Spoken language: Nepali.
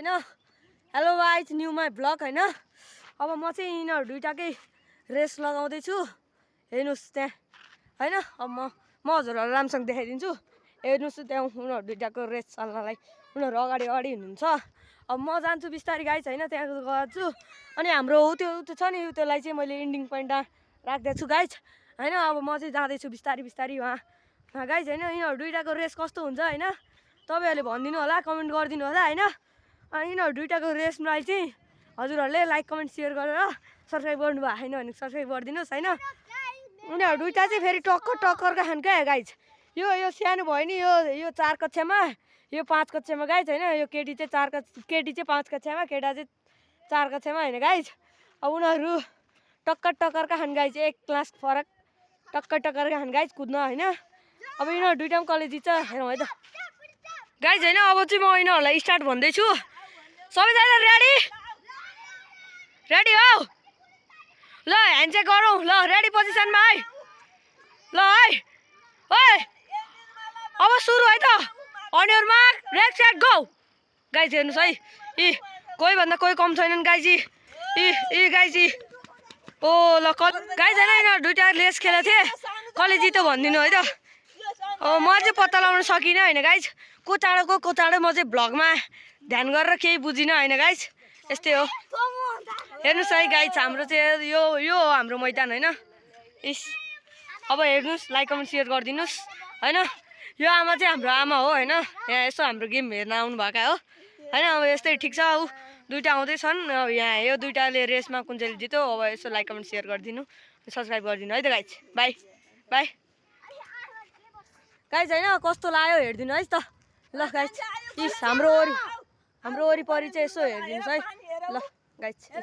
होइन hello guys knew my blog होइन अब म चाहिँ यिनीहरू दुइटाकै रेस लगाउँदैछु हेर्नुहोस् त्यहाँ होइन अब म हजुरहरूलाई राम्रोसँग देखाइदिन्छु हेर्नुहोस् त्यहाँ उनीहरू दुइटाको रेस चल्नलाई उनीहरू अगाडि अगाडि हुनुहुन्छ अब म जान्छु बिस्तारै गाइज होइन त्यहाँ गएको अनि हाम्रो त्यो छ नि त्यसलाई चाहिँ मैले इन्डिङ पोइन्टमा राख्दैछु छु गाइज होइन अब म चाहिँ जाँदैछु बिस्तारै बिस्तारै वहाँ गाइज होइन यिनीहरू दुइटाको रेस कस्तो हुन्छ होइन तपाईँहरूले भनिदिनु होला कमेन्ट गरिदिनु होला होइन अनि यिनीहरू दुइटाको रेसलाई चाहिँ हजुरहरूले लाइक कमेन्ट सेयर गरेर सब्सक्राइब गर्नुभएको छैन भने सब्सक्राइब गरिदिनुहोस् होइन उनीहरू दुइटा चाहिँ फेरि टक्कर टक्करका खान क्या गाइज यो सानो भयो नि यो 4 कक्षामा यो 5 कक्षामा गाइज होइन यो केटी चाहिँ 5 कक्षामा केटा चाहिँ 4 कक्षामा होइन गाइज अब उनीहरू टक्कर टक्करका खान गाइज एक क्लास फरक टक्कर टक्करका खान गाइज कुद्न होइन अब यिनीहरू दुइटा पनि कलेज जित्छ हेरौँ है त गाइज होइन अब चाहिँ म यिनीहरूलाई स्टार्ट भन्दैछु सबैजना रेडी रेडी हौ ल ह्यान्डसेक गरौँ ल रेडी पोजिसनमा है ल है ओए अब सुरु है त on your mark ready set go guys हेर्नुहोस् है कोही भन्दा कोही कम छैनन् गाइजी गाइजी ओ ल गाइज होइन यिनीहरू दुइटा रेस खेलेको थिएँ कसले जित्यो भनिदिनु है त म चाहिँ पत्ता लगाउन सकिनँ होइन गाइज को चाँडो म चाहिँ भ्लगमा ध्यान गरेर केही बुझिनँ होइन गाइज यस्तै हो हेर्नुहोस् है गाइज हाम्रो चाहिँ यो हो हाम्रो मैदान होइन अब हेर्नुहोस् लाइक कमेन्ट सेयर गरिदिनुहोस् होइन यो आमा चाहिँ हाम्रो आमा हो होइन यहाँ यसो हाम्रो गेम हेर्न आउनु भएका हो होइन अब यस्तै ठिक छ ऊ दुइटा आउँदैछन् यहाँ यो दुइटाले रेसमा कुन चाहिँ जित्यो अब यसो लाइक कमेन्ट सेयर गरिदिनु सब्सक्राइब गरिदिनु है त गाइज बाई बाई गाइज होइन कस्तो लाग्यो हेरिदिनु है त ल गाइज हाम्रो वरिपरि चाहिँ यसो हेरिदिनुहोस् है ल गाइज